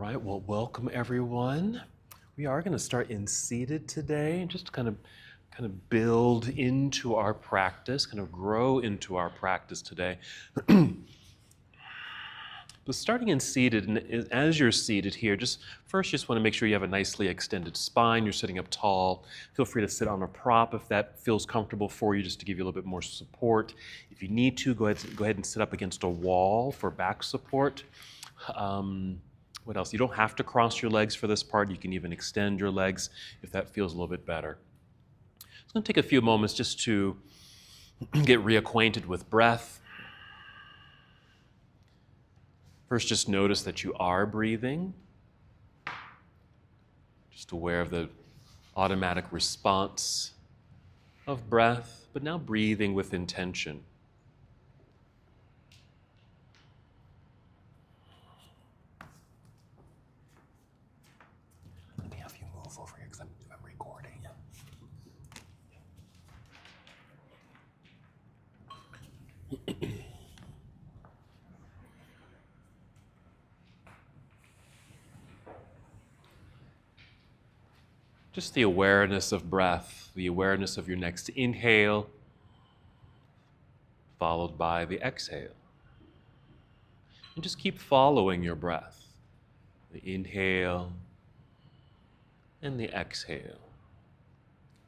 right, well, welcome everyone. We are going to start in seated today, just to kind of build into our practice, kind of grow into our practice today. But starting in seated, and as you're seated here, just want to make sure you have a nicely extended spine. You're sitting up tall. Feel free to sit on a prop if that feels comfortable for you, just to give you a little bit more support. If you need to, go ahead and sit up against a wall for back support. What else? You don't have to cross your legs for this part. You can even extend your legs if that feels a little bit better. It's going to take a few moments just to get reacquainted with breath. First, just notice that you are breathing. Just aware of the automatic response of breath, but now breathing with intention. Let me have you move over here because I'm recording. Just the awareness of breath, the awareness of your next inhale, followed by the exhale. And just keep following your breath, the inhale and the exhale.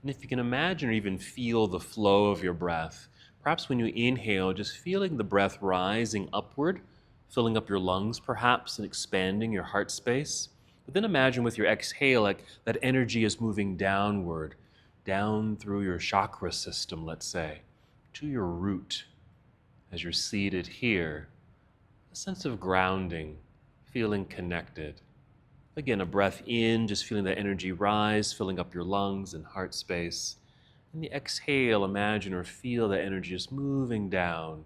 And if you can imagine or even feel the flow of your breath, perhaps when you inhale, just feeling the breath rising upward, filling up your lungs perhaps and expanding your heart space. But then imagine with your exhale, like that energy is moving downward, down through your chakra system, let's say, to your root. As you're seated here, a sense of grounding, feeling connected. Again, a breath in, just feeling that energy rise, filling up your lungs and heart space. And the exhale, imagine or feel that energy just moving down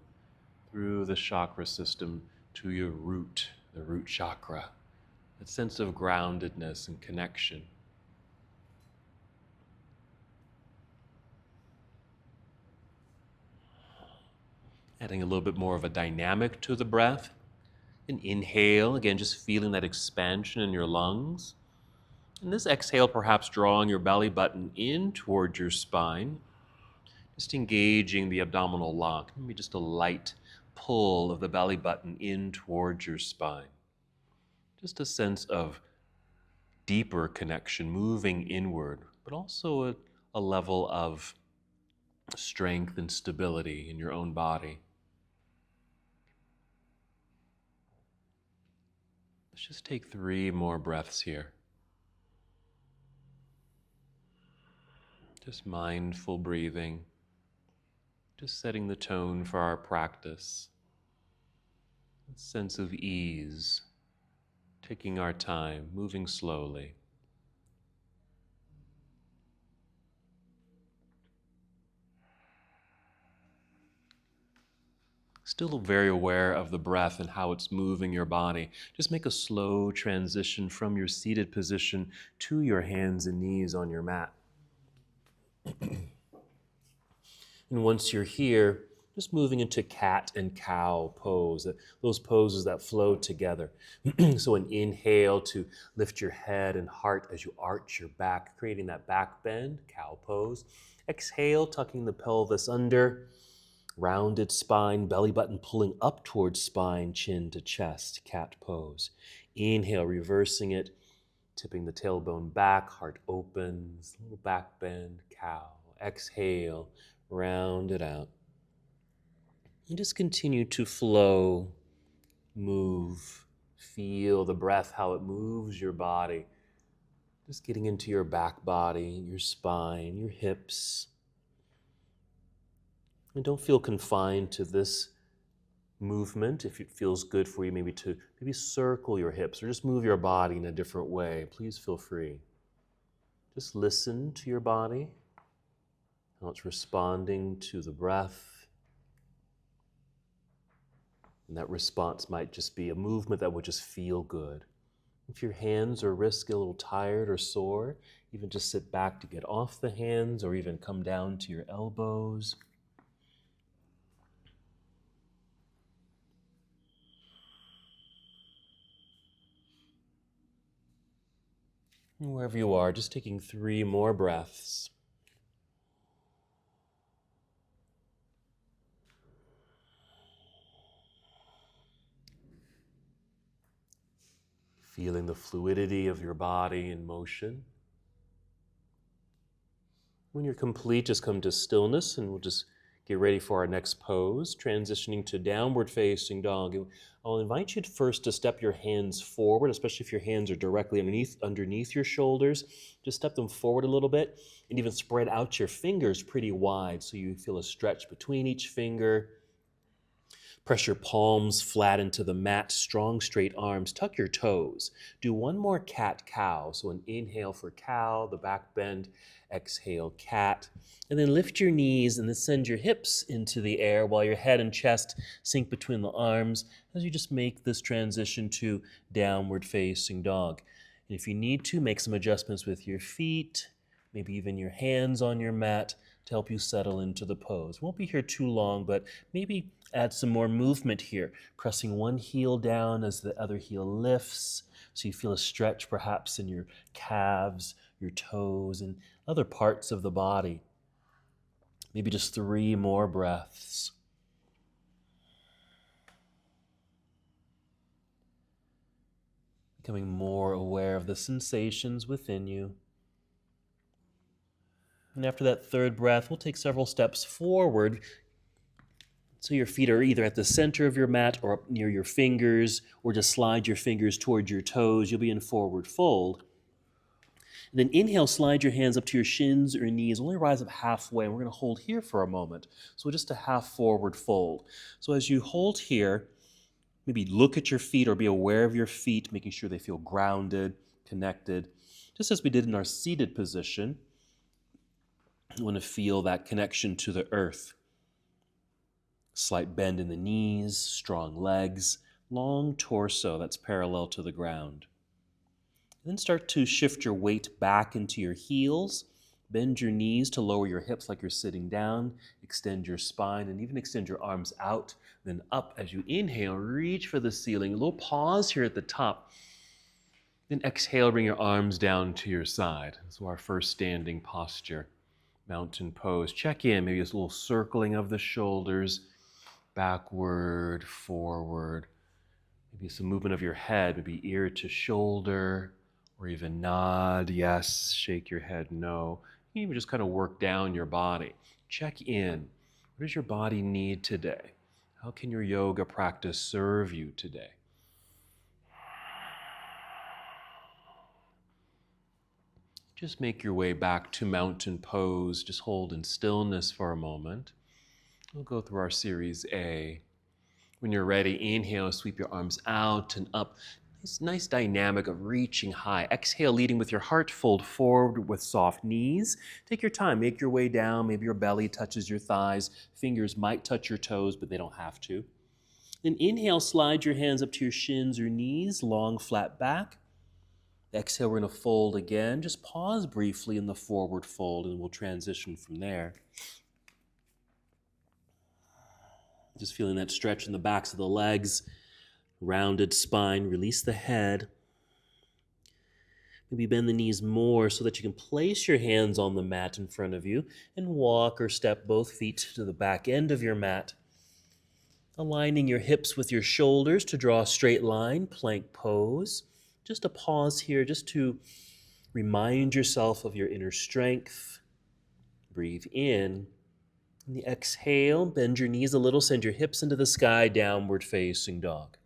through the chakra system to your root, the root chakra. That sense of groundedness and connection. Adding a little bit more of a dynamic to the breath. An inhale, again, just feeling that expansion in your lungs. And this exhale, perhaps drawing your belly button in towards your spine. Just engaging the abdominal lock. Maybe just a light pull of the belly button in towards your spine. Just a sense of deeper connection, moving inward, but also a level of strength and stability in your own body. Let's just take 3 more breaths here. Just mindful breathing, just setting the tone for our practice. A sense of ease, taking our time, moving slowly. Still very aware of the breath and how it's moving your body. Just make a slow transition from your seated position to your hands and knees on your mat. And once you're here, just moving into cat and cow pose, those poses that flow together. So an inhale to lift your head and heart as you arch your back, creating that back bend, cow pose. Exhale, tucking the pelvis under, rounded spine, belly button pulling up towards spine, chin to chest, cat pose. Inhale, reversing it, tipping the tailbone back, heart opens, little back bend, cow. Exhale, round it out. And just continue to flow, move, feel the breath, how it moves your body. Just getting into your back body, your spine, your hips. And don't feel confined to this movement. If it feels good for you, maybe circle your hips or just move your body in a different way. Please feel free. Just listen to your body, how it's responding to the breath. And that response might just be a movement that would just feel good. If your hands or wrists get a little tired or sore, even just sit back to get off the hands or even come down to your elbows. And wherever you are, just taking 3 more breaths. Feeling the fluidity of your body in motion. When you're complete, just come to stillness and we'll just get ready for our next pose, transitioning to downward facing dog. I'll invite you first to step your hands forward, especially if your hands are directly underneath your shoulders. Just step them forward a little bit and even spread out your fingers pretty wide so you feel a stretch between each finger. Press your palms flat into the mat, strong straight arms, tuck your toes. Do one more cat-cow. So an inhale for cow, the back bend, exhale cat. And then lift your knees and then send your hips into the air while your head and chest sink between the arms as you just make this transition to downward facing dog. And if you need to, make some adjustments with your feet, maybe even your hands on your mat to help you settle into the pose. Won't be here too long, but maybe add some more movement here, pressing one heel down as the other heel lifts, so you feel a stretch perhaps in your calves, your toes, and other parts of the body. Maybe just 3 more breaths. Becoming more aware of the sensations within you. And after that 3rd breath, we'll take several steps forward. So your feet are either at the center of your mat or up near your fingers, or just slide your fingers towards your toes. You'll be in forward fold. And then inhale, slide your hands up to your shins or knees. Only rise up halfway, and we're going to hold here for a moment. So just a half forward fold. So as you hold here, maybe look at your feet or be aware of your feet, making sure they feel grounded, connected. Just as we did in our seated position, you want to feel that connection to the earth. Slight bend in the knees, strong legs, long torso that's parallel to the ground. And then start to shift your weight back into your heels. Bend your knees to lower your hips like you're sitting down. Extend your spine and even extend your arms out, then up as you inhale. Reach for the ceiling. A little pause here at the top. Then exhale, bring your arms down to your side. So our first standing posture, mountain pose. Check in, maybe just a little circling of the shoulders, backward, forward. Maybe some movement of your head, maybe ear to shoulder, or even nod, yes, shake your head, no. You can even just kind of work down your body. Check in. What does your body need today? How can your yoga practice serve you today? Just make your way back to mountain pose. Just hold in stillness for a moment. We'll go through our series A. When you're ready, inhale, sweep your arms out and up. This nice dynamic of reaching high. Exhale, leading with your heart, fold forward with soft knees. Take your time, make your way down. Maybe your belly touches your thighs. Fingers might touch your toes, but they don't have to. Then inhale, slide your hands up to your shins or knees, long, flat back. Exhale, we're going to fold again. Just pause briefly in the forward fold, and we'll transition from there. Just feeling that stretch in the backs of the legs, rounded spine, release the head. Maybe bend the knees more so that you can place your hands on the mat in front of you and walk or step both feet to the back end of your mat. Aligning your hips with your shoulders to draw a straight line, plank pose. Just a pause here just to remind yourself of your inner strength. Breathe in. And the exhale, bend your knees a little, send your hips into the sky, downward facing dog.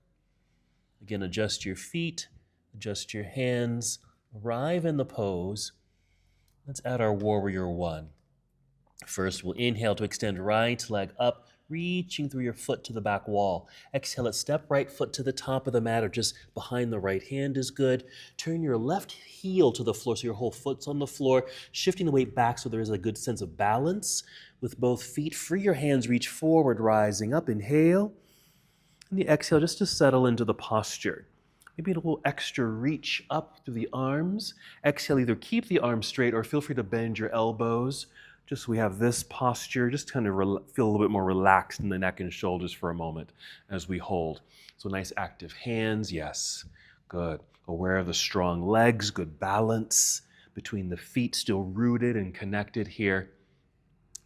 Again, adjust your feet, adjust your hands, arrive in the pose. Let's add our warrior 1. First, we'll inhale to extend right leg up, reaching through your foot to the back wall. Exhale it, step right foot to the top of the mat or just behind the right hand is good. Turn your left heel to the floor so your whole foot's on the floor, shifting the weight back so there is a good sense of balance. With both feet, free your hands, reach forward, rising up. Inhale. And the exhale just to settle into the posture. Maybe a little extra reach up through the arms. Exhale, either keep the arms straight or feel free to bend your elbows. Just so we have this posture, just kind of feel a little bit more relaxed in the neck and shoulders for a moment as we hold. So nice active hands, yes, good. Aware of the strong legs, good balance between the feet, still rooted and connected here.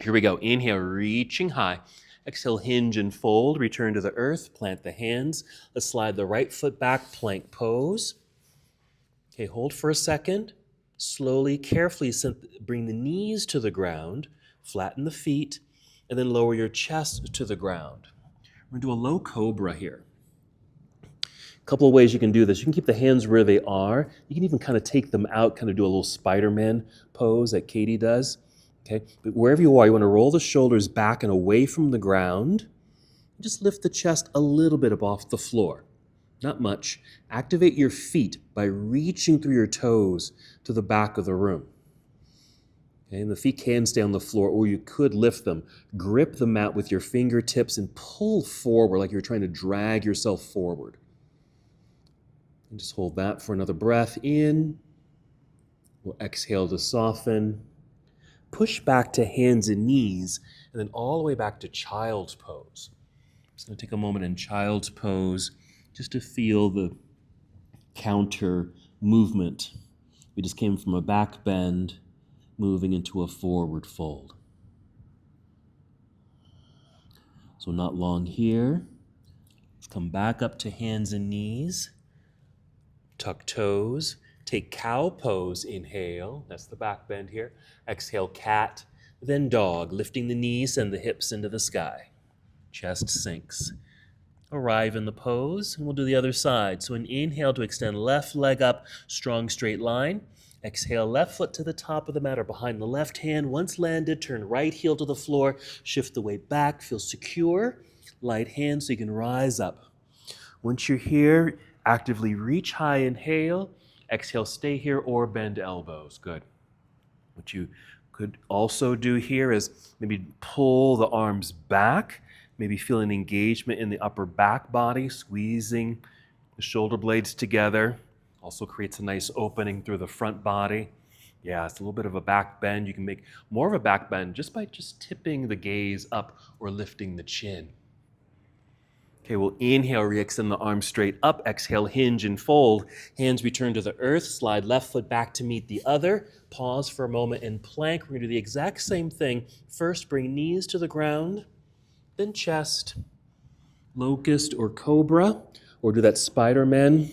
Here we go. Inhale, reaching high. Exhale, hinge and fold. Return to the earth. Plant the hands. Let's slide the right foot back, plank pose. Okay, hold for a second. Slowly, carefully bring the knees to the ground. Flatten the feet. And then lower your chest to the ground. We're going to do a low cobra here. A couple of ways you can do this. You can keep the hands where they are. You can even kind of take them out, kind of do a little Spider-Man pose that Katie does. Okay, but wherever you are, you want to roll the shoulders back and away from the ground. Just lift the chest a little bit up off the floor. Not much. Activate your feet by reaching through your toes to the back of the room. Okay, and the feet can stay on the floor, or you could lift them. Grip the mat with your fingertips and pull forward like you're trying to drag yourself forward. And just hold that for another breath in. We'll exhale to soften. Push back to hands and knees, and then all the way back to child's pose. Just going to take a moment in child's pose just to feel the counter movement. We just came from a back bend, moving into a forward fold. So not long here. Let's come back up to hands and knees. Tuck toes. Take cow pose, inhale. That's the back bend here. Exhale, cat. Then dog, lifting the knees and the hips into the sky. Chest sinks. Arrive in the pose, and we'll do the other side. So an inhale to extend left leg up, strong straight line. Exhale, left foot to the top of the mat or behind the left hand. Once landed, turn right heel to the floor. Shift the weight back, feel secure. Light hand so you can rise up. Once you're here, actively reach high, inhale. Exhale, stay here or bend elbows. Good. What you could also do here is maybe pull the arms back, maybe feel an engagement in the upper back body, squeezing the shoulder blades together. Also creates a nice opening through the front body. Yeah, it's a little bit of a back bend. You can make more of a back bend just by just tipping the gaze up or lifting the chin. Okay, we'll inhale, re-extend the arms straight up. Exhale, hinge and fold. Hands return to the earth. Slide left foot back to meet the other. Pause for a moment and plank. We're going to do the exact same thing. First, bring knees to the ground, then chest. Locust or cobra, or do that Spider-Man.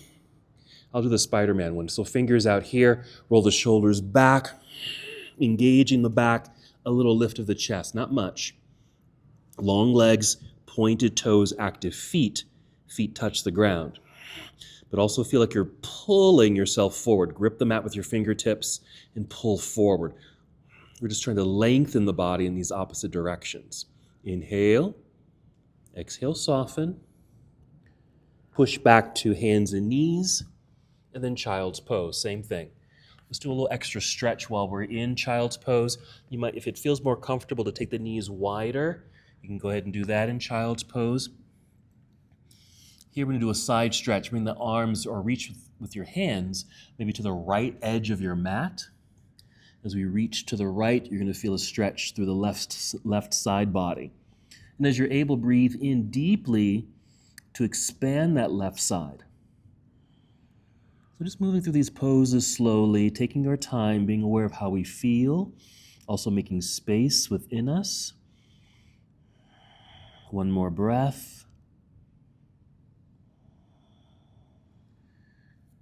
I'll do the Spider-Man one. So fingers out here, roll the shoulders back, engaging the back, a little lift of the chest, not much. Long legs, pointed toes, active feet. Feet touch the ground. But also feel like you're pulling yourself forward. Grip the mat with your fingertips and pull forward. We're just trying to lengthen the body in these opposite directions. Inhale. Exhale, soften. Push back to hands and knees. And then child's pose, same thing. Let's do a little extra stretch while we're in child's pose. You might, if it feels more comfortable to take the knees wider, you can go ahead and do that in child's pose. Here we're going to do a side stretch. Bring the arms or reach with your hands maybe to the right edge of your mat. As we reach to the right, you're going to feel a stretch through the left side body. And as you're able, breathe in deeply to expand that left side. So just moving through these poses slowly, taking our time, being aware of how we feel, also making space within us. One more breath.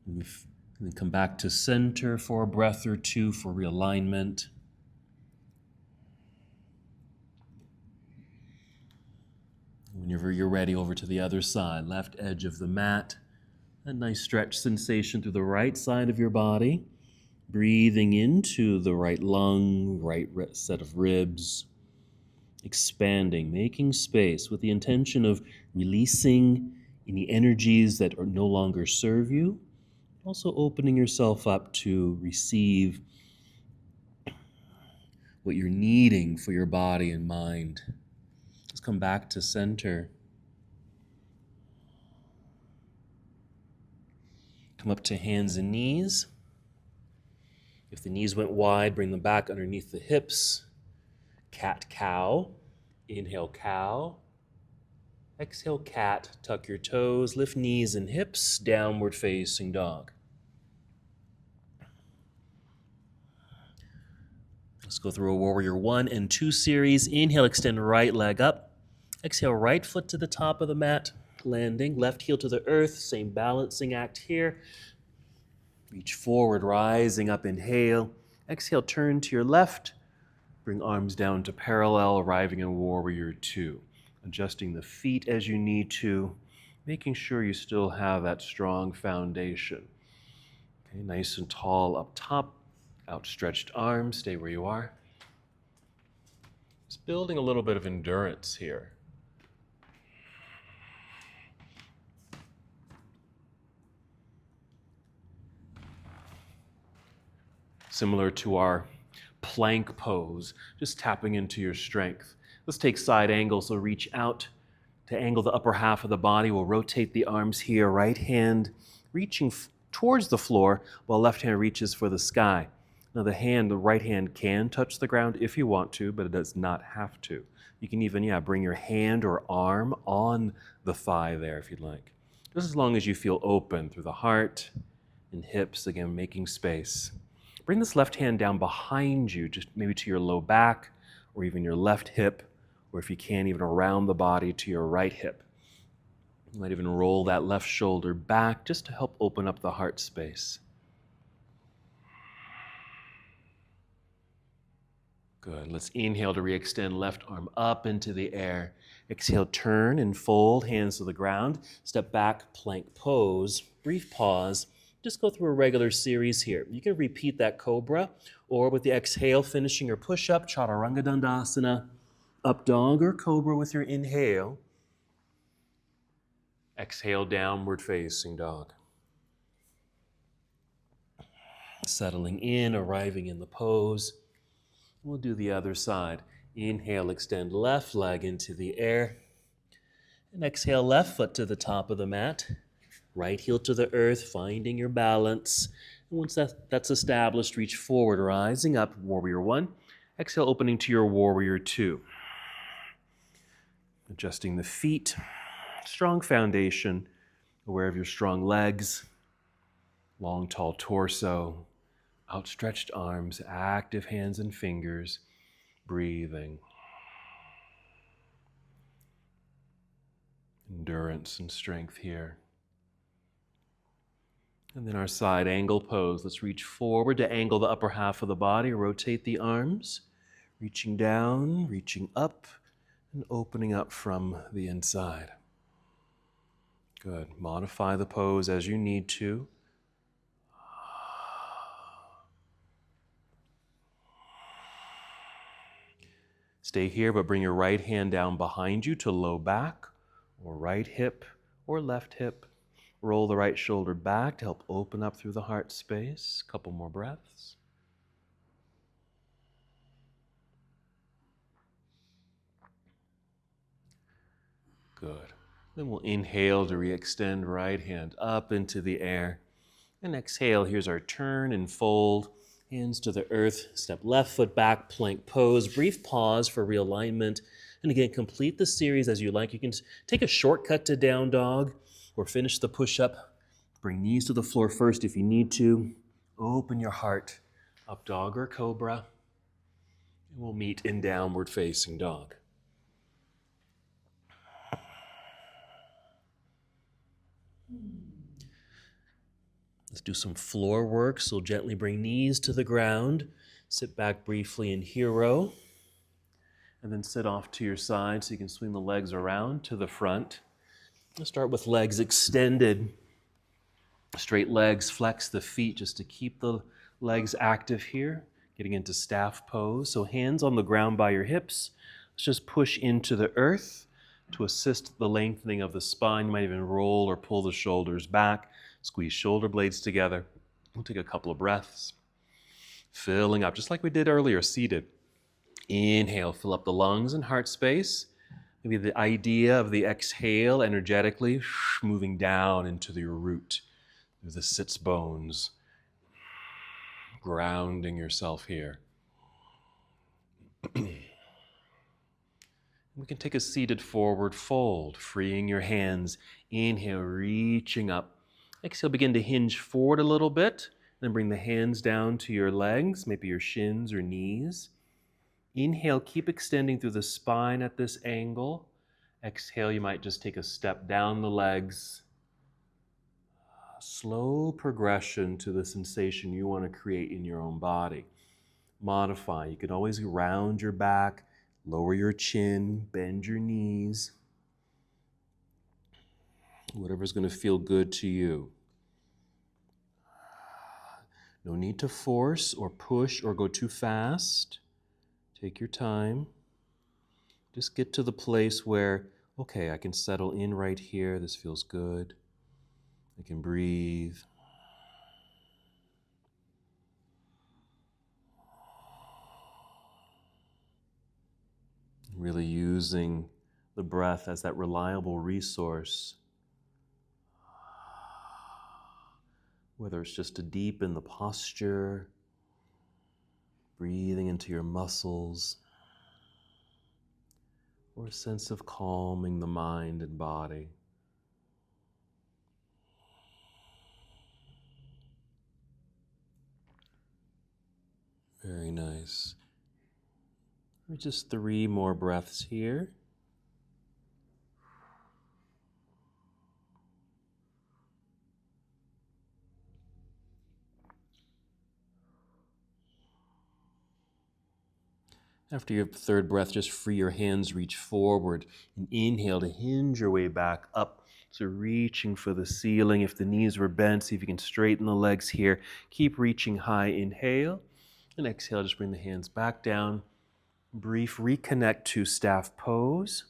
And then come back to center for a breath or two for realignment. Whenever you're ready, over to the other side, left edge of the mat. A nice stretch sensation through the right side of your body. Breathing into the right lung, right set of ribs. Expanding, making space with the intention of releasing any energies that no longer serve you. Also opening yourself up to receive what you're needing for your body and mind. Let's come back to center. Come up to hands and knees. If the knees went wide, bring them back underneath the hips. Cat-cow. Inhale, cow. Exhale, cat. Tuck your toes. Lift knees and hips. Downward facing dog. Let's go through a warrior 1 and 2 series. Inhale, extend right leg up. Exhale, right foot to the top of the mat, landing. Left heel to the earth, same balancing act here. Reach forward, rising up, inhale. Exhale, turn to your left. Bring arms down to parallel, arriving in warrior 2. Adjusting the feet as you need to, making sure you still have that strong foundation. Okay, nice and tall up top, outstretched arms, stay where you are. Just building a little bit of endurance here. Similar to our plank pose, just tapping into your strength. Let's take side angle, so reach out to angle the upper half of the body. We'll rotate the arms here, right hand reaching towards the floor while left hand reaches for the sky. Now the right hand can touch the ground if you want to, but it does not have to. You can even, bring your hand or arm on the thigh there if you'd like. Just as long as you feel open through the heart and hips, again, making space. Bring this left hand down behind you, just maybe to your low back or even your left hip, or if you can, even around the body to your right hip. You might even roll that left shoulder back just to help open up the heart space. Good. Let's inhale to re-extend left arm up into the air. Exhale, turn and fold, hands to the ground. Step back, plank pose. Brief pause. Just go through a regular series here. You can repeat that cobra, or with the exhale, finishing your push-up, chaturanga dandasana, up dog or cobra with your inhale. Exhale, downward facing dog. Settling in, arriving in the pose. We'll do the other side. Inhale, extend left leg into the air. And exhale, left foot to the top of the mat. Right heel to the earth, finding your balance. And once that's established, reach forward, rising up, warrior 1. Exhale, opening to your warrior 2. Adjusting the feet, strong foundation, aware of your strong legs, long, tall torso, outstretched arms, active hands and fingers, breathing. Endurance and strength here. And then our side angle pose. Let's reach forward to angle the upper half of the body, rotate the arms, reaching down, reaching up, and opening up from the inside. Good. Modify the pose as you need to. Stay here, but bring your right hand down behind you to low back, or right hip, or left hip. Roll the right shoulder back to help open up through the heart space. Couple more breaths. Good. Then we'll inhale to re-extend right hand up into the air. And exhale, here's our turn and fold. Hands to the earth, step left foot back, plank pose. Brief pause for realignment. And again, complete the series as you like. You can take a shortcut to down dog or finish the push-up. Bring knees to the floor first if you need to. Open your heart, up dog or cobra. And we'll meet in downward facing dog. Let's do some floor work. So gently bring knees to the ground. Sit back briefly in hero. And then sit off to your side so you can swing the legs around to the front. Let's start with legs extended. Straight legs, flex the feet just to keep the legs active here. Getting into staff pose. So hands on the ground by your hips. Let's just push into the earth to assist the lengthening of the spine. You might even roll or pull the shoulders back. Squeeze shoulder blades together. We'll take a couple of breaths. Filling up, just like we did earlier, seated. Inhale, fill up the lungs and heart space. Maybe the idea of the exhale energetically moving down into your root, through the sits bones. Grounding yourself here. We can take a seated forward fold, freeing your hands. Inhale, reaching up. Exhale, begin to hinge forward a little bit. Then bring the hands down to your legs, maybe your shins or knees. Inhale, keep extending through the spine at this angle. Exhale, you might just take a step down the legs. Slow progression to the sensation you want to create in your own body. Modify. You can always round your back, lower your chin, bend your knees. Whatever's going to feel good to you. No need to force or push or go too fast. Take your time. Just get to the place where, okay, I can settle in right here. This feels good. I can breathe. Really using the breath as that reliable resource. Whether it's just to deepen the posture, breathing into your muscles, or a sense of calming the mind and body. Very nice. Just 3 more breaths here. After your third breath, just free your hands, reach forward, and inhale to hinge your way back up. So reaching for the ceiling. If the knees were bent, see if you can straighten the legs here. Keep reaching high, inhale, and exhale, just bring the hands back down. Brief reconnect to staff pose.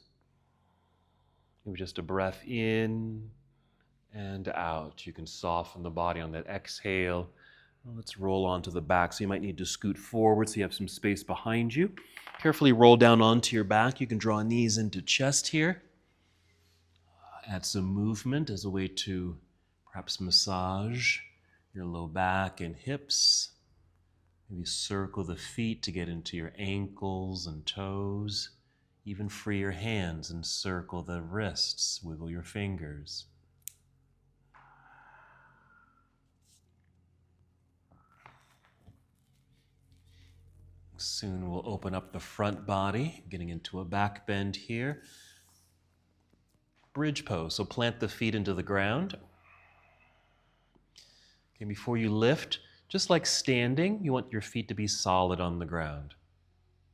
Maybe just a breath in and out. You can soften the body on that exhale. Let's roll onto the back. So you might need to scoot forward so you have some space behind you. Carefully roll down onto your back. You can draw knees into chest here. Add some movement as a way to perhaps massage your low back and hips. Maybe circle the feet to get into your ankles and toes. Even free your hands and circle the wrists. Wiggle your fingers. Soon we'll open up the front body, getting into a back bend here. Bridge pose, so plant the feet into the ground. Okay, before you lift, just like standing, you want your feet to be solid on the ground.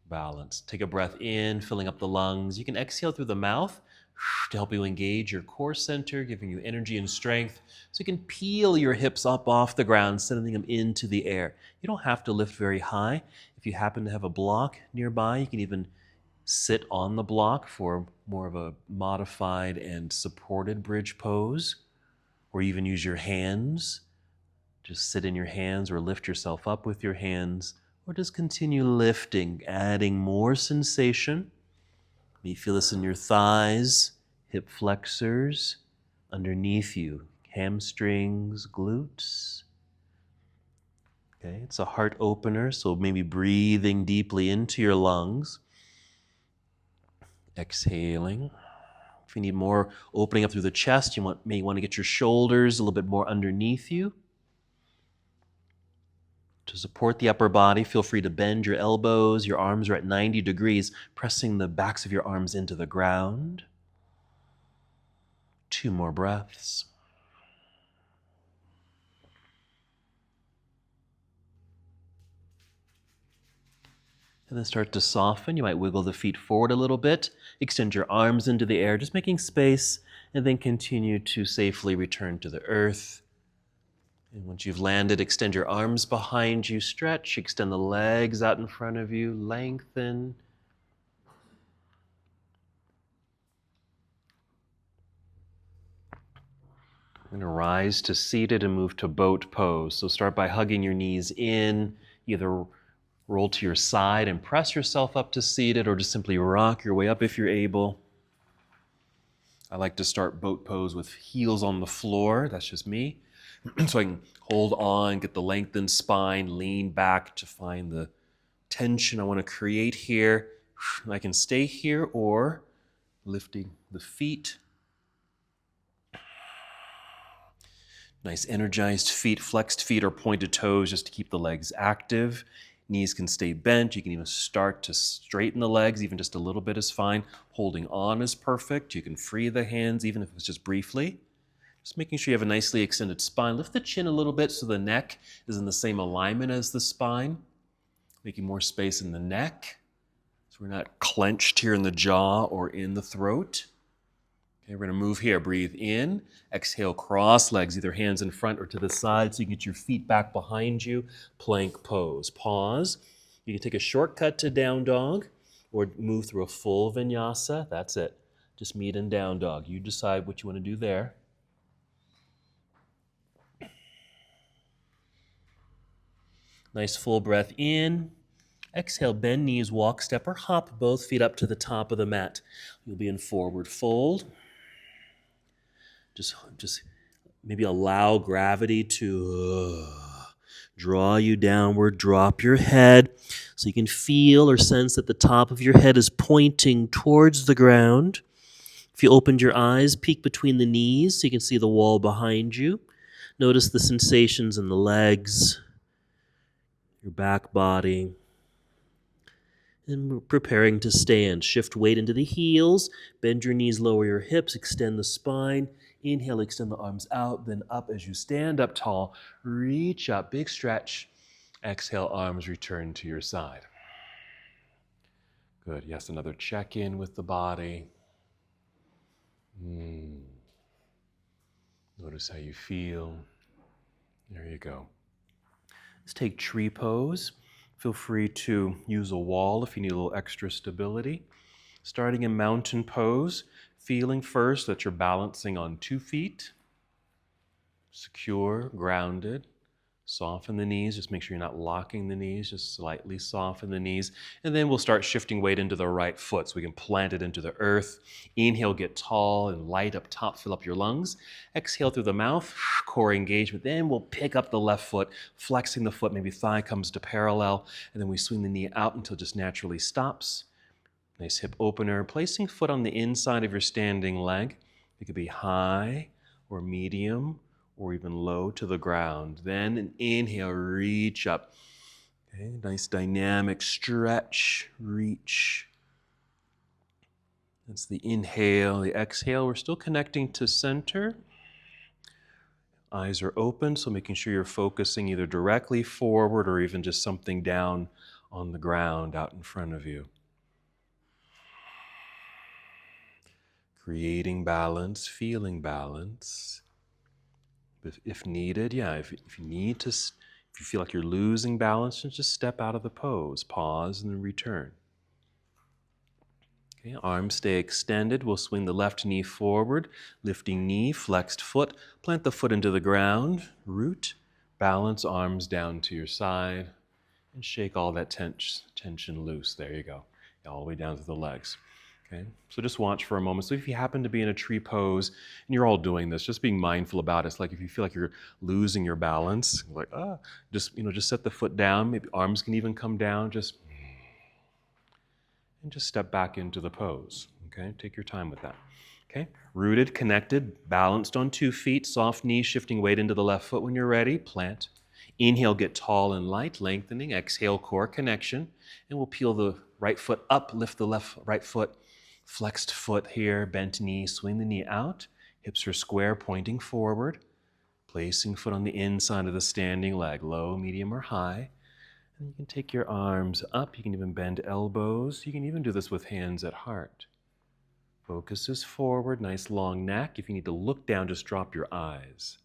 Balance. Take a breath in, filling up the lungs. You can exhale through the mouth to help you engage your core center, giving you energy and strength. So you can peel your hips up off the ground, sending them into the air. You don't have to lift very high. If you happen to have a block nearby, you can even sit on the block for more of a modified and supported bridge pose, or even use your hands. Just sit in your hands or lift yourself up with your hands, or just continue lifting, adding more sensation. You feel this in your thighs, hip flexors, underneath you, hamstrings, glutes. Okay, it's a heart opener, so maybe breathing deeply into your lungs. Exhaling. If you need more opening up through the chest, you may want to get your shoulders a little bit more underneath you. To support the upper body, feel free to bend your elbows. Your arms are at 90 degrees, pressing the backs of your arms into the ground. 2 more breaths. And then start to soften. You might wiggle the feet forward a little bit. Extend your arms into the air, just making space, and then continue to safely return to the earth. And once you've landed, extend your arms behind you, stretch, extend the legs out in front of you, lengthen. You're going to rise to seated and move to boat pose. So start by hugging your knees in, either roll to your side and press yourself up to seated, or just simply rock your way up if you're able. I like to start boat pose with heels on the floor. That's just me. So I can hold on, get the lengthened spine, lean back to find the tension I want to create here. I can stay here or lifting the feet. Nice energized feet, flexed feet or pointed toes just to keep the legs active. Knees can stay bent. You can even start to straighten the legs. Even just a little bit is fine. Holding on is perfect. You can free the hands, even if it's just briefly. Just making sure you have a nicely extended spine. Lift the chin a little bit so the neck is in the same alignment as the spine. Making more space in the neck so we're not clenched here in the jaw or in the throat. Okay, we're going to move here. Breathe in. Exhale, cross legs, either hands in front or to the side so you get your feet back behind you. Plank pose. Pause. You can take a shortcut to down dog or move through a full vinyasa. That's it. Just meet in down dog. You decide what you want to do there. Nice full breath in. Exhale, bend knees, walk, step, or hop both feet up to the top of the mat. You'll be in forward fold. Just maybe allow gravity to draw you downward. Drop your head so you can feel or sense that the top of your head is pointing towards the ground. If you opened your eyes, peek between the knees so you can see the wall behind you. Notice the sensations in the legs, your back body. And we're preparing to stand. Shift weight into the heels. Bend your knees, lower your hips, extend the spine. Inhale, extend the arms out, then up as you stand up tall. Reach up, big stretch. Exhale, arms return to your side. Good. Yes, another check-in with the body. Notice how you feel. There you go. Let's take tree pose. Feel free to use a wall if you need a little extra stability. Starting in mountain pose, feeling first that you're balancing on 2 feet. Secure, grounded. Soften the knees. Just make sure you're not locking the knees. Just slightly soften the knees. And then we'll start shifting weight into the right foot so we can plant it into the earth. Inhale, get tall and light up top. Fill up your lungs. Exhale through the mouth. Core engagement. Then we'll pick up the left foot, flexing the foot. Maybe thigh comes to parallel. And then we swing the knee out until it just naturally stops. Nice hip opener. Placing foot on the inside of your standing leg. It could be high or medium or even low to the ground. Then an inhale, reach up. Okay, nice dynamic stretch, reach. That's the inhale, the exhale. We're still connecting to center. Eyes are open, so making sure you're focusing either directly forward or even just something down on the ground out in front of you. Creating balance, feeling balance. If needed, if you need to, if you feel like you're losing balance, just step out of the pose, pause, and then return. Okay, arms stay extended. We'll swing the left knee forward, lifting knee, flexed foot, plant the foot into the ground, root, balance, arms down to your side, and shake all that tension loose. There you go, all the way down to the legs. Okay, so just watch for a moment. So if you happen to be in a tree pose, and you're all doing this, just being mindful about it. It's like if you feel like you're losing your balance, like, just set the foot down. Maybe arms can even come down, and just step back into the pose. Okay, take your time with that. Okay, rooted, connected, balanced on 2 feet, soft knees, shifting weight into the left foot when you're ready. Plant. Inhale, get tall and light, lengthening. Exhale, core connection. And we'll peel the right foot up, lift the right foot. Flexed foot here, bent knee, swing the knee out. Hips are square, pointing forward. Placing foot on the inside of the standing leg, low, medium, or high. And you can take your arms up. You can even bend elbows. You can even do this with hands at heart. Focus is forward, nice long neck. If you need to look down, just drop your eyes.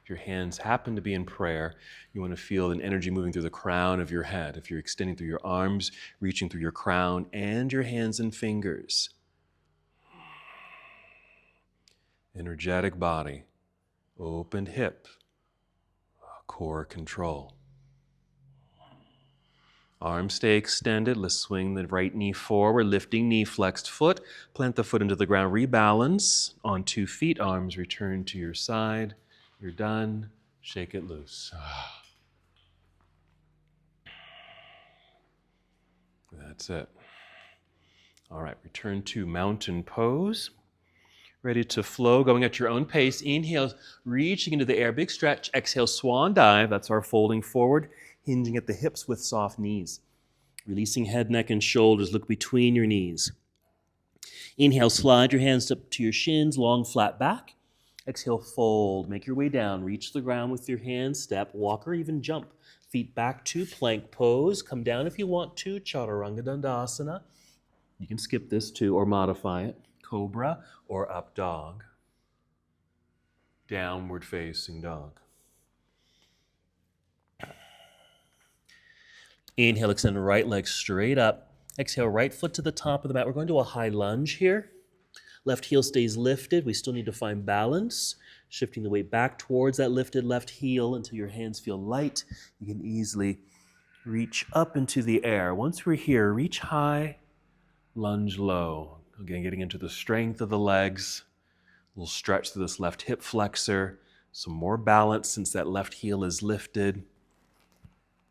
If your hands happen to be in prayer, you want to feel an energy moving through the crown of your head. If you're extending through your arms, reaching through your crown and your hands and fingers. Energetic body, opened hip, core control. Arms stay extended. Let's swing the right knee forward, lifting knee, flexed foot. Plant the foot into the ground, rebalance on 2 feet. Arms return to your side. You're done. Shake it loose. That's it. All right, return to mountain pose. Ready to flow, going at your own pace. Inhale, reaching into the air, big stretch. Exhale, swan dive. That's our folding forward, hinging at the hips with soft knees. Releasing head, neck, and shoulders. Look between your knees. Inhale, slide your hands up to your shins, long, flat back. Exhale, fold. Make your way down. Reach the ground with your hands. Step, walk, or even jump. Feet back to plank pose. Come down if you want to. Chaturanga Dandasana. You can skip this too or modify it. Cobra or up dog. Downward facing dog. Inhale, extend right leg straight up. Exhale, right foot to the top of the mat. We're going to a high lunge here. Left heel stays lifted. We still need to find balance. Shifting the weight back towards that lifted left heel until your hands feel light. You can easily reach up into the air. Once we're here, reach high, lunge low. Again, getting into the strength of the legs. We'll stretch through this left hip flexor. Some more balance since that left heel is lifted.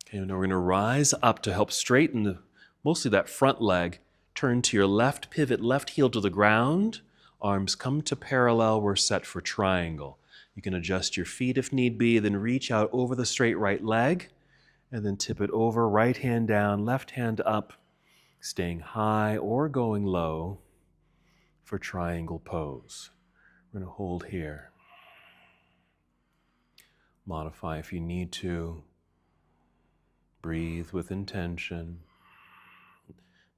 Okay, now we're going to rise up to help straighten mostly that front leg. Turn to your left, pivot left heel to the ground. Arms come to parallel. We're set for triangle. You can adjust your feet if need be, then reach out over the straight right leg, and then tip it over, right hand down, left hand up, staying high or going low for triangle pose. We're going to hold here. Modify if you need to. Breathe with intention.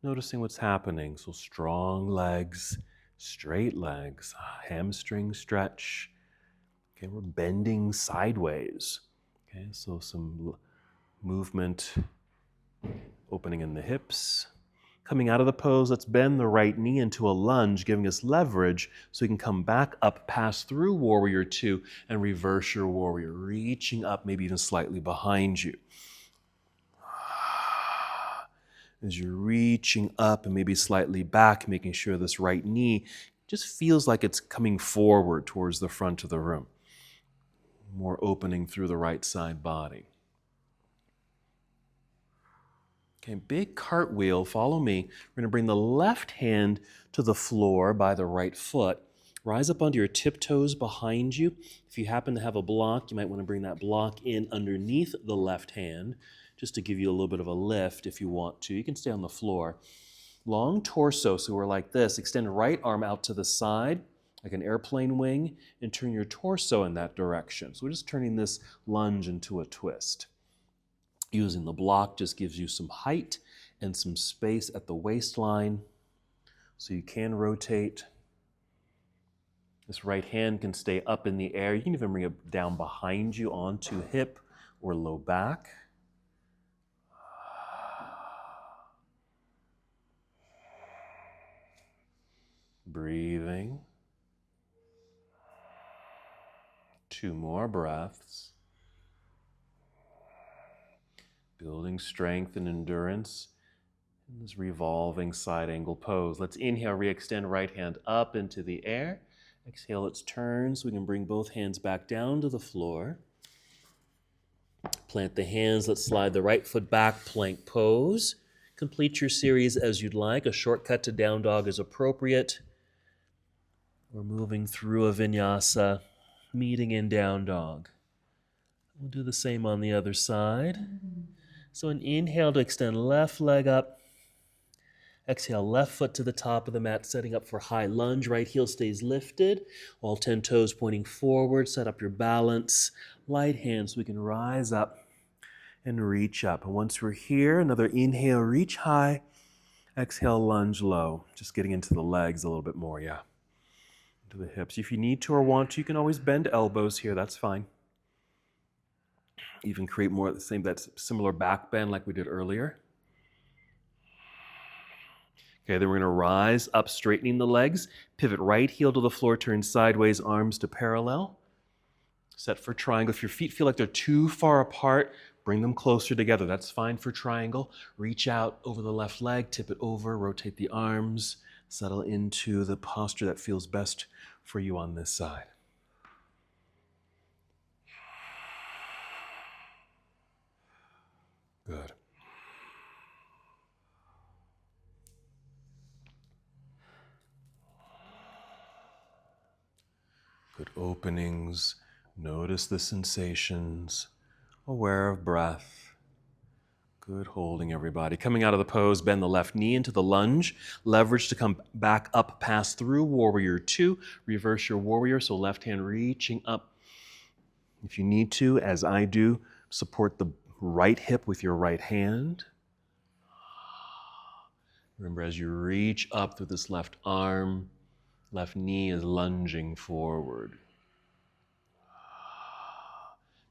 Noticing what's happening. So strong legs, straight legs, hamstring stretch. Okay, we're bending sideways. Okay, so some movement, opening in the hips. Coming out of the pose, let's bend the right knee into a lunge, giving us leverage so we can come back up, pass through Warrior Two, and reverse your warrior, reaching up, maybe even slightly behind you. As you're reaching up and maybe slightly back, making sure this right knee just feels like it's coming forward towards the front of the room. More opening through the right side body. Okay, big cartwheel, follow me. We're gonna bring the left hand to the floor by the right foot. Rise up onto your tiptoes behind you. If you happen to have a block, you might wanna bring that block in underneath the left hand, just to give you a little bit of a lift if you want to. You can stay on the floor. Long torso, so we're like this. Extend right arm out to the side, like an airplane wing, and turn your torso in that direction. So we're just turning this lunge into a twist. Using the block just gives you some height and some space at the waistline, so you can rotate. This right hand can stay up in the air. You can even bring it down behind you onto hip or low back. Breathing. 2 more breaths. Building strength and endurance in this revolving side angle pose. Let's inhale, re-extend right hand up into the air. Exhale, let's turn so we can bring both hands back down to the floor. Plant the hands, let's slide the right foot back, plank pose. Complete your series as you'd like. A shortcut to down dog is appropriate. We're moving through a vinyasa, meeting in down dog. We'll do the same on the other side. So an inhale to extend left leg up. Exhale, left foot to the top of the mat, setting up for high lunge. Right heel stays lifted. All 10 toes pointing forward. Set up your balance. Light hands so we can rise up and reach up. And once we're here, another inhale, reach high. Exhale, lunge low. Just getting into the legs a little bit more, yeah. Into the hips. If you need to or want to, you can always bend elbows here. That's fine. Even create more of the same, that similar back bend like we did earlier. Okay, then we're gonna rise up, straightening the legs, pivot right heel to the floor, turn sideways, arms to parallel. Set for triangle. If your feet feel like they're too far apart, bring them closer together. That's fine for triangle. Reach out over the left leg, tip it over, rotate the arms, settle into the posture that feels best for you on this side. Good. Good openings. Notice the sensations. Aware of breath. Good holding, everybody. Coming out of the pose, bend the left knee into the lunge. Leverage to come back up, pass through warrior two. Reverse your warrior, so left hand reaching up. If you need to, as I do, support the right hip with your right hand. Remember, as you reach up through this left arm, left knee is lunging forward.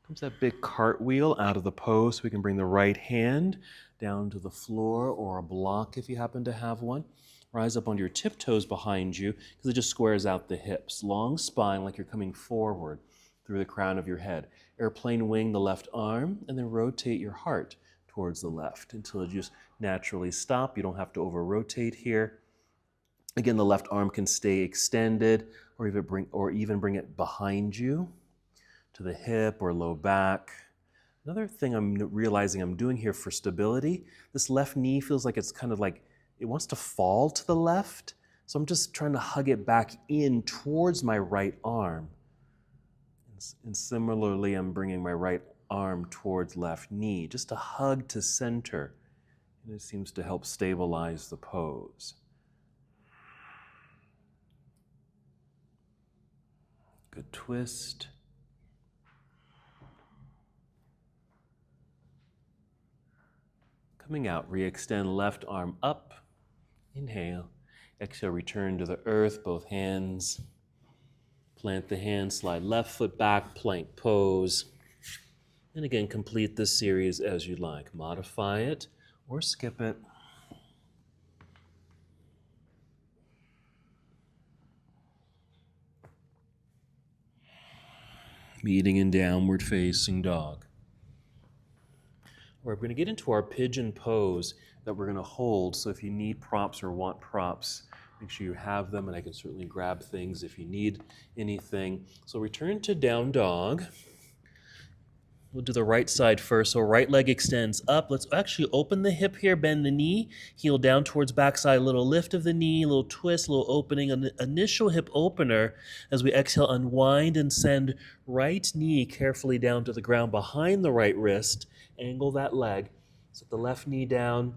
Comes that big cartwheel out of the pose, so we can bring the right hand down to the floor or a block if you happen to have one. Rise up onto your tiptoes behind you because it just squares out the hips. Long spine like you're coming forward through the crown of your head. Airplane wing the left arm and then rotate your heart towards the left until it just naturally stop. You don't have to over rotate here. Again, the left arm can stay extended or even bring it behind you to the hip or low back. Another thing I'm realizing I'm doing here for stability, this left knee feels like it's kind of like it wants to fall to the left. So I'm just trying to hug it back in towards my right arm. And similarly, I'm bringing my right arm towards left knee, just a hug to center. And it seems to help stabilize the pose. Good twist. Coming out, re-extend left arm up. Inhale. Exhale, return to the earth, both hands. Plant the hand, slide left foot back, plank pose. And again, complete this series as you like. Modify it or skip it. Meeting in downward facing dog. We're going to get into our pigeon pose that we're going to hold. So if you need props or want props, make sure you have them, and I can certainly grab things if you need anything. So return to down dog. We'll do the right side first. So right leg extends up. Let's actually open the hip here, bend the knee, heel down towards backside, a little lift of the knee, a little twist, a little opening, an initial hip opener. As we exhale, unwind and send right knee carefully down to the ground behind the right wrist. Angle that leg. Set the left knee down.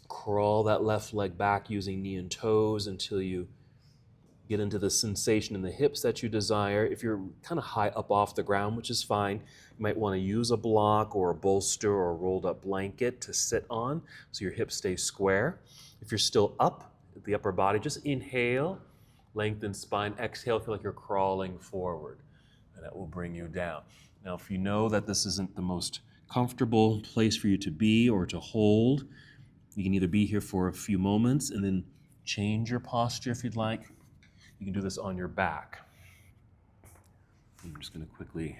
Crawl that left leg back using knee and toes until you get into the sensation in the hips that you desire. If you're kind of high up off the ground, which is fine, you might want to use a block or a bolster or a rolled up blanket to sit on so your hips stay square. If you're still up at the upper body, just inhale, lengthen spine, exhale, feel like you're crawling forward, and that will bring you down. Now, if you know that this isn't the most comfortable place for you to be or to hold, you can either be here for a few moments and then change your posture if you'd like. You can do this on your back. I'm just going to quickly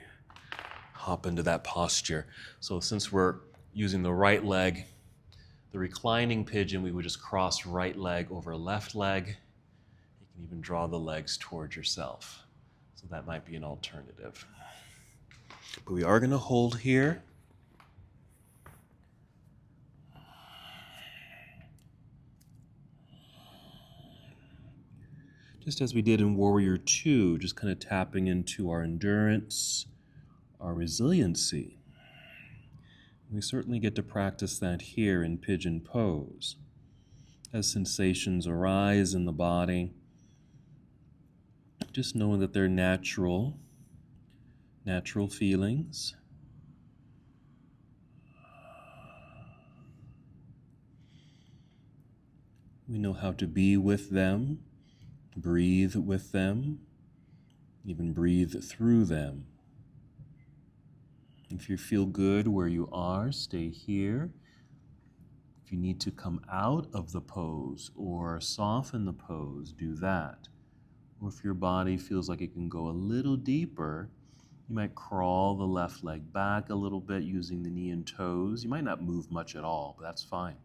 hop into that posture. So since we're using the right leg, the reclining pigeon, we would just cross right leg over left leg. You can even draw the legs towards yourself. So that might be an alternative. But we are going to hold here. Just as we did in Warrior 2, just kind of tapping into our endurance, our resiliency. We certainly get to practice that here in Pigeon Pose. As sensations arise in the body, just knowing that they're natural feelings. We know how to be with them, breathe with them, even breathe through them. If you feel good where you are, stay here. If you need to come out of the pose or soften the pose, do that. Or if your body feels like it can go a little deeper, you might crawl the left leg back a little bit using the knee and toes. You might not move much at all, but that's fine.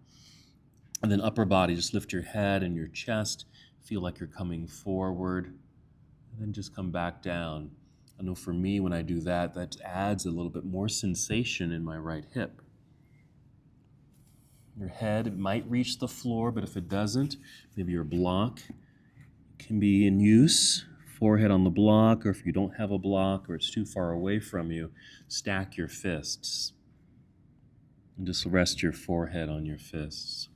And then upper body, just lift your head and your chest. Feel like you're coming forward. And then just come back down. I know for me, when I do that, that adds a little bit more sensation in my right hip. Your head might reach the floor, but if it doesn't, maybe your block can be in use forehead on the block, or if you don't have a block or it's too far away from you, stack your fists. And just rest your forehead on your fists.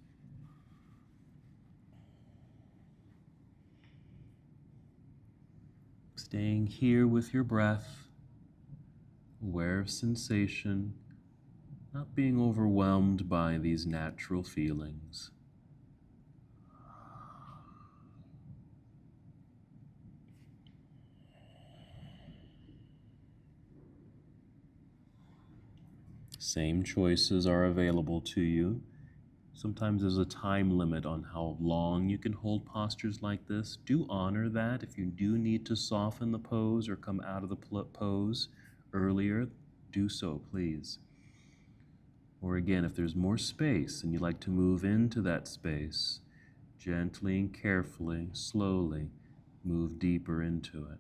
Staying here with your breath, aware of sensation, not being overwhelmed by these natural feelings. Same choices are available to you. Sometimes there's a time limit on how long you can hold postures like this. Do honor that. If you do need to soften the pose or come out of the pose earlier, do so, please. Or again, if there's more space and you'd like to move into that space, gently and carefully, slowly, move deeper into it.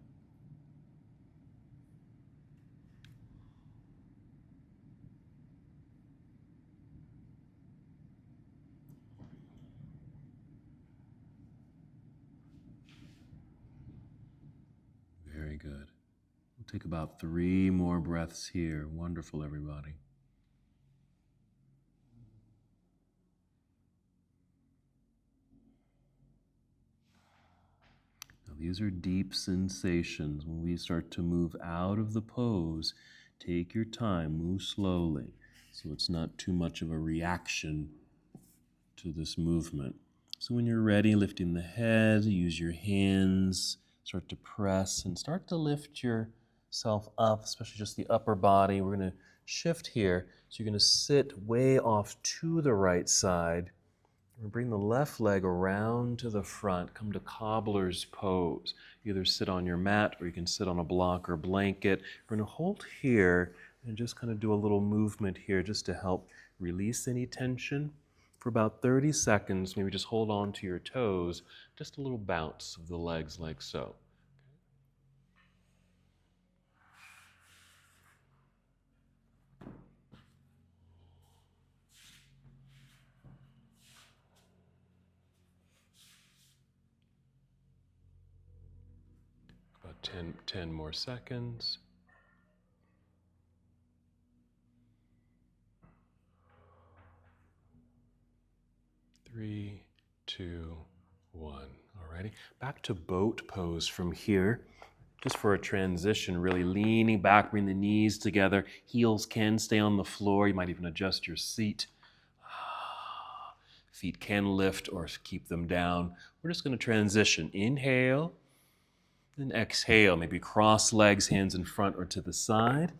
Very good. We'll take about 3 more breaths here. Wonderful, everybody. Now, these are deep sensations. When we start to move out of the pose, take your time, move slowly, so it's not too much of a reaction to this movement. So when you're ready, lifting the head, use your hands, start to press and start to lift yourself up, especially just the upper body. We're going to shift here. So you're going to sit way off to the right side. We're bring the left leg around to the front, come to cobbler's pose. Either sit on your mat or you can sit on a block or blanket. We're going to hold here and just kind of do a little movement here just to help release any tension. For about 30 seconds, maybe just hold on to your toes, just a little bounce of the legs like so. About 10 more seconds. 3, 2, 1. Alrighty. Back to boat pose from here. Just for a transition, really leaning back, bring the knees together. Heels can stay on the floor. You might even adjust your seat. Feet can lift or keep them down. We're just going to transition. Inhale, then exhale. Maybe cross legs, hands in front or to the side.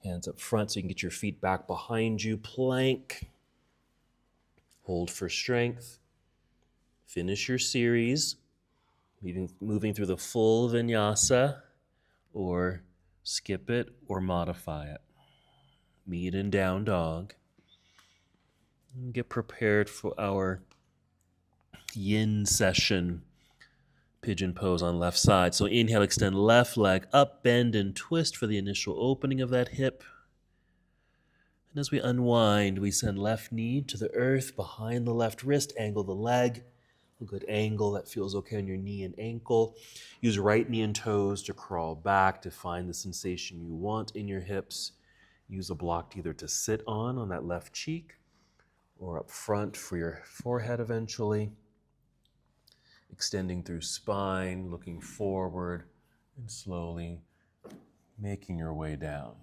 Hands up front so you can get your feet back behind you. Plank. Hold for strength. Finish your series. Moving through the full vinyasa, or skip it or modify it. Meet in down dog. And get prepared for our yin session. Pigeon pose on left side. So inhale, extend left leg up, bend and twist for the initial opening of that hip. And as we unwind, we send left knee to the earth behind the left wrist, angle the leg. A good angle that feels okay on your knee and ankle. Use right knee and toes to crawl back to find the sensation you want in your hips. Use a block either to sit on that left cheek or up front for your forehead eventually. Extending through spine, looking forward, and slowly making your way down.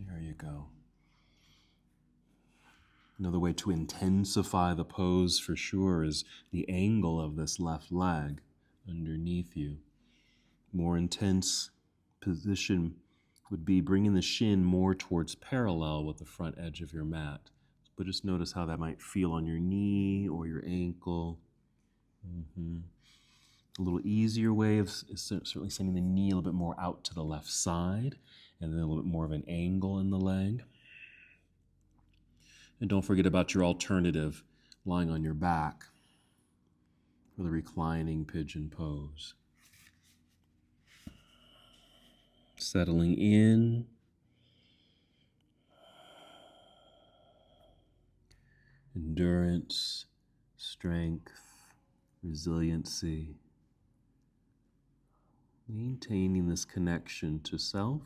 There you go. Another way to intensify the pose for sure is the angle of this left leg underneath you. More intense position would be bringing the shin more towards parallel with the front edge of your mat. But just notice how that might feel on your knee or your ankle. A little easier way is certainly sending the knee a little bit more out to the left side and then a little bit more of an angle in the leg. And don't forget about your alternative, lying on your back for the reclining pigeon pose. Settling in. Endurance, strength, resiliency. Maintaining this connection to self.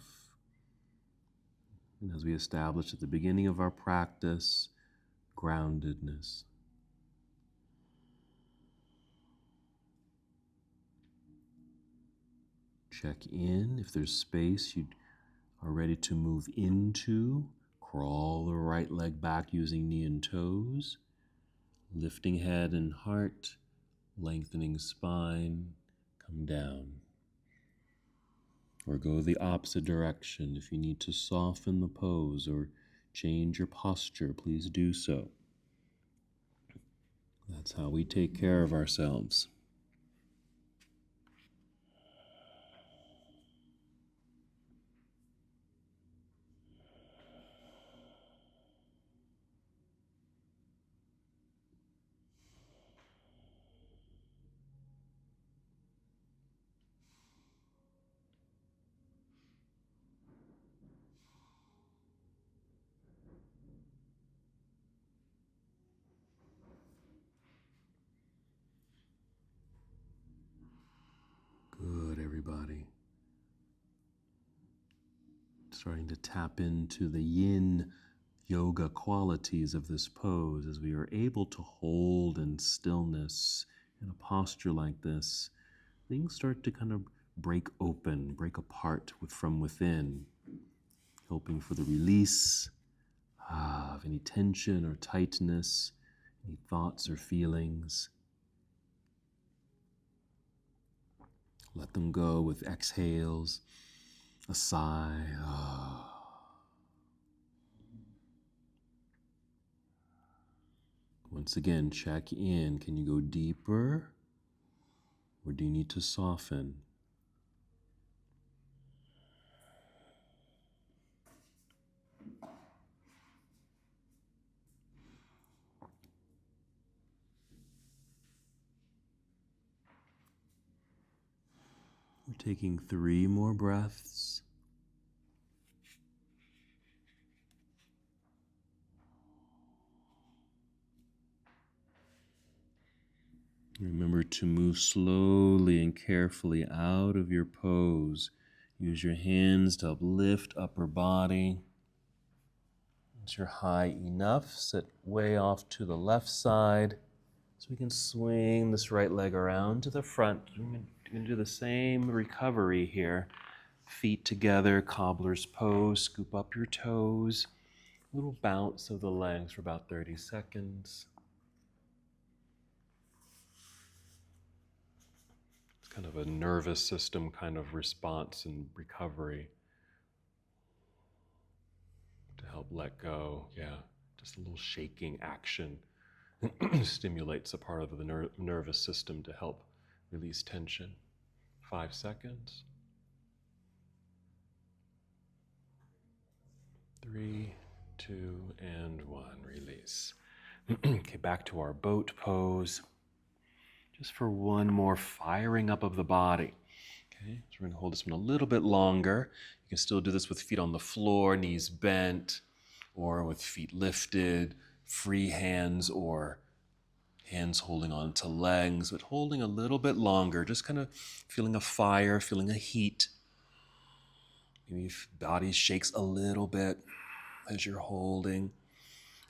And as we established at the beginning of our practice, groundedness. Check in if there's space you are ready to move into. Crawl the right leg back using knee and toes. Lifting head and heart, lengthening spine, come down. Or go the opposite direction. If you need to soften the pose or change your posture, please do so. That's how we take care of ourselves. Good, everybody. Starting to tap into the yin yoga qualities of this pose as we are able to hold in stillness in a posture like this. Things start to kind of break open, break apart from within, helping for the release of any tension or tightness, any thoughts or feelings. Let them go with exhales, a sigh. Once again, check in. Can you go deeper, or do you need to soften? We're taking 3 more breaths. Remember to move slowly and carefully out of your pose. Use your hands to uplift upper body. Once you're high enough, sit way off to the left side so we can swing this right leg around to the front. We're going to do the same recovery here. Feet together, cobbler's pose, scoop up your toes. A little bounce of the legs for about 30 seconds. Kind of a nervous system kind of response and recovery to help let go. Yeah, just a little shaking action stimulates a part of the nervous system to help release tension. 5 seconds. 3, 2, and 1. Release. Okay, back to our boat pose. Just for one more firing up of the body. Okay, so we're going to hold this one a little bit longer. You can still do this with feet on the floor, knees bent, or with feet lifted, free hands, or hands holding on to legs, but holding a little bit longer, just kind of feeling a fire, feeling a heat. Maybe if body shakes a little bit as you're holding.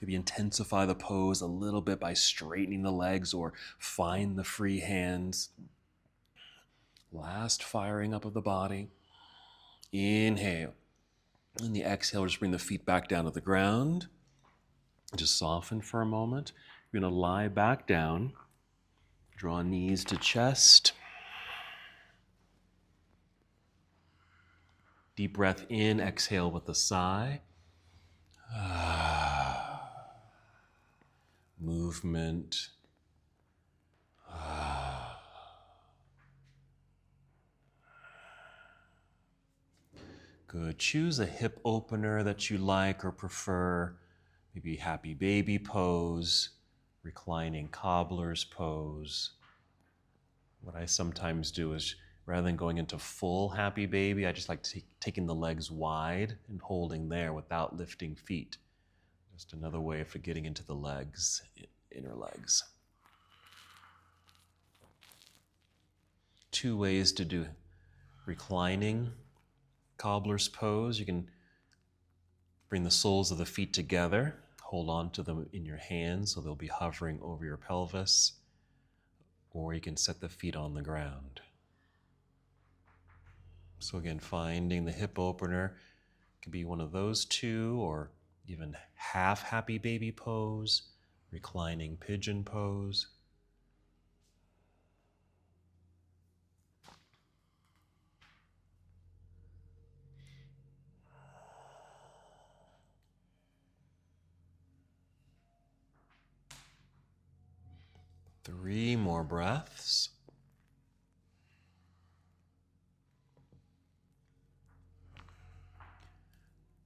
Maybe intensify the pose a little bit by straightening the legs or find the free hands. Last firing up of the body. Inhale. And the exhale, just bring the feet back down to the ground. Just soften for a moment. You're going to lie back down. Draw knees to chest. Deep breath in, exhale with a sigh. Movement. Good. Choose a hip opener that you like or prefer. Maybe happy baby pose, reclining cobbler's pose. What I sometimes do is, rather than going into full happy baby, I just like taking the legs wide and holding there without lifting feet. Just another way for getting into the legs, inner legs. 2 ways to do reclining cobbler's pose. You can bring the soles of the feet together, hold on to them in your hands so they'll be hovering over your pelvis, or you can set the feet on the ground. So again, finding the hip opener could be one of those two, or even half happy baby pose, reclining pigeon pose. Three more breaths.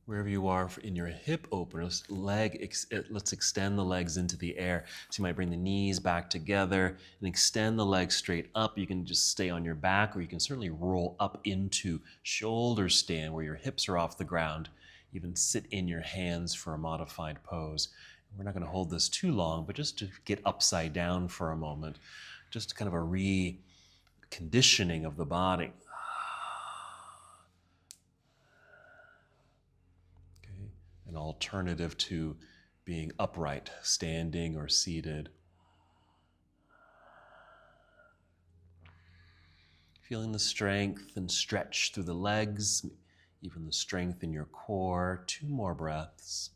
Wherever you are in your hip opener, let's extend the legs into the air. So you might bring the knees back together and extend the legs straight up. You can just stay on your back, or you can certainly roll up into shoulder stand where your hips are off the ground. Even sit in your hands for a modified pose. We're not going to hold this too long, but just to get upside down for a moment, just kind of a reconditioning of the body. Okay. An alternative to being upright, standing or seated. Feeling the strength and stretch through the legs, even the strength in your core. Two more breaths.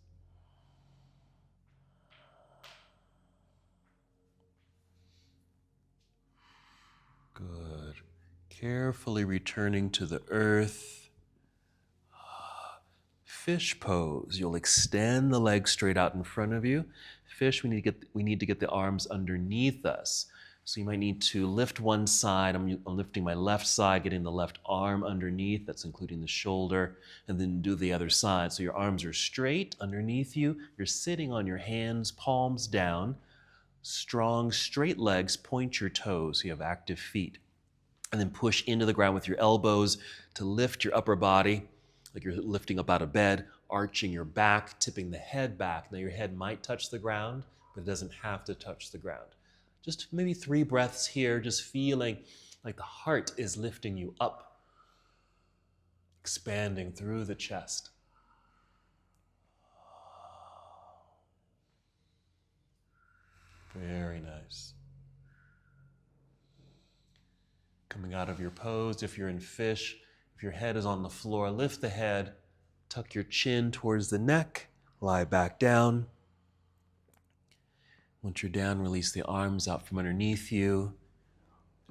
Good. Carefully returning to the earth. Fish pose. You'll extend the legs straight out in front of you. Fish, we need to get the arms underneath us. So you might need to lift one side. I'm lifting my left side, getting the left arm underneath. That's including the shoulder. And then do the other side. So your arms are straight underneath you. You're sitting on your hands, palms down. Strong, straight legs. Point your toes so you have active feet. And then push into the ground with your elbows to lift your upper body, like you're lifting up out of bed, arching your back, tipping the head back. Now your head might touch the ground, but it doesn't have to touch the ground. Just maybe 3 breaths here, just feeling like the heart is lifting you up, expanding through the chest. Very nice. Coming out of your pose, if you're in fish, if your head is on the floor, lift the head, tuck your chin towards the neck, lie back down. Once you're down, release the arms out from underneath you.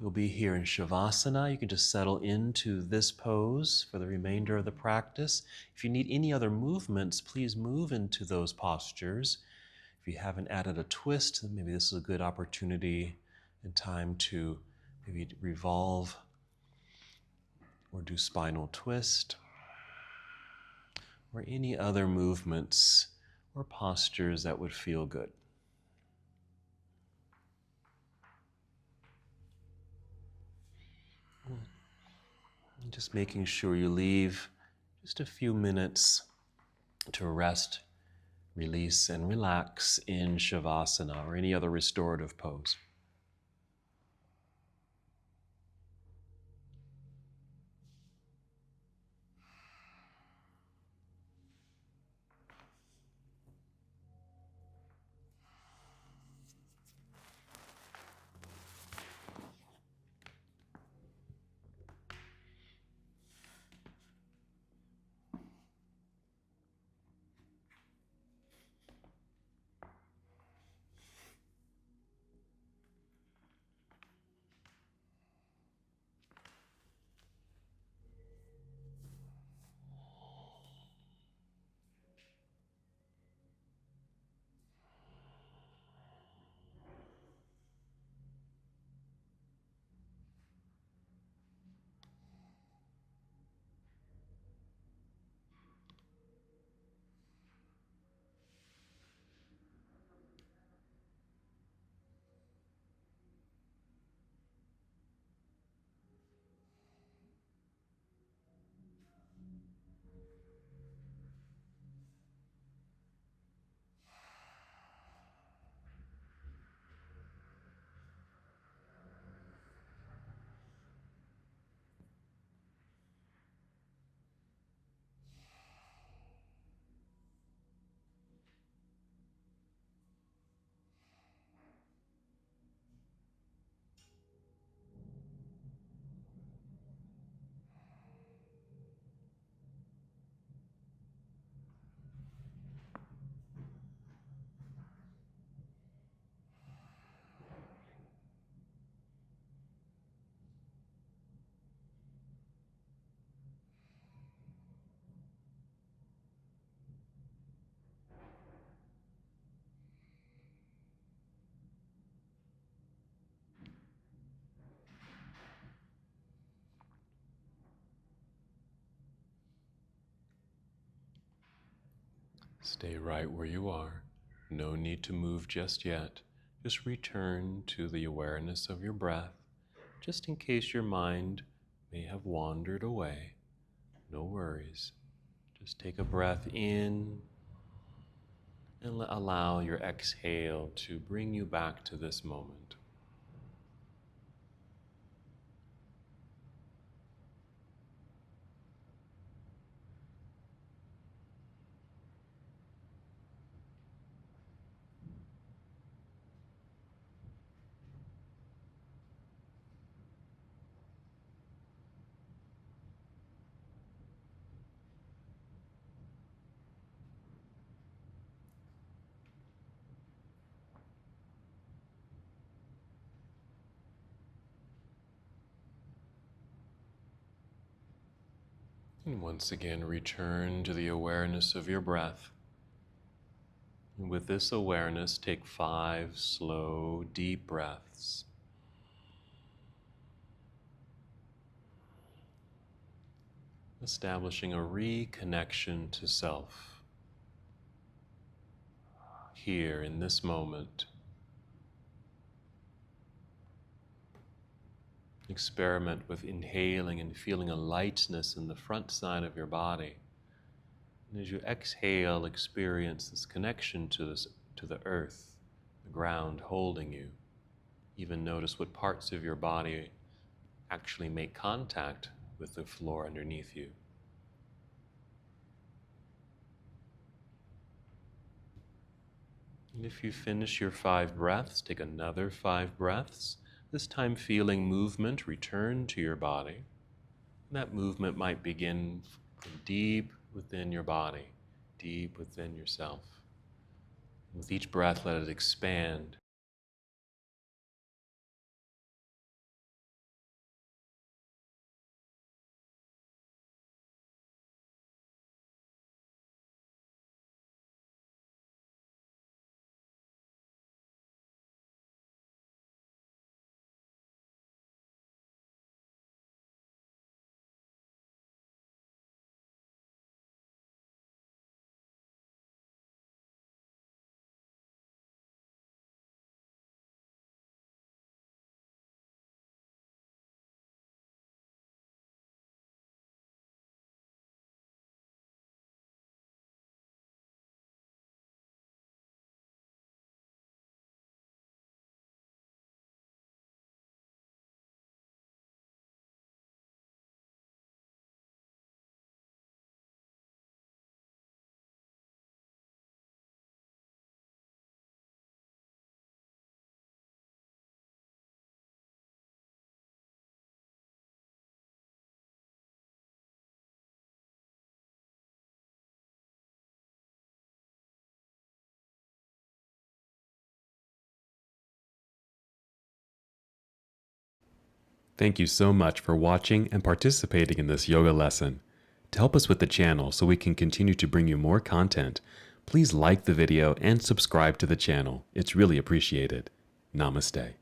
You'll be here in Shavasana. You can just settle into this pose for the remainder of the practice. If you need any other movements, please move into those postures. If you haven't added a twist, then maybe this is a good opportunity and time to maybe revolve or do spinal twist, or any other movements or postures that would feel good. And just making sure you leave just a few minutes to rest, release, and relax in Shavasana or any other restorative pose. Stay right where you are. No need to move just yet. Just return to the awareness of your breath, just in case your mind may have wandered away. No worries. Just take a breath in and allow your exhale to bring you back to this moment. And once again, return to the awareness of your breath. And with this awareness, take 5 slow, deep breaths. Establishing a reconnection to self. Here in this moment. Experiment with inhaling and feeling a lightness in the front side of your body. And as you exhale, experience this connection to the earth, the ground holding you. Even notice what parts of your body actually make contact with the floor underneath you. And if you finish your 5 breaths, take another 5 breaths, this time feeling movement return to your body. And that movement might begin from deep within your body, deep within yourself. With each breath, let it expand. Thank you so much for watching and participating in this yoga lesson. To help us with the channel so we can continue to bring you more content, please like the video and subscribe to the channel. It's really appreciated. Namaste.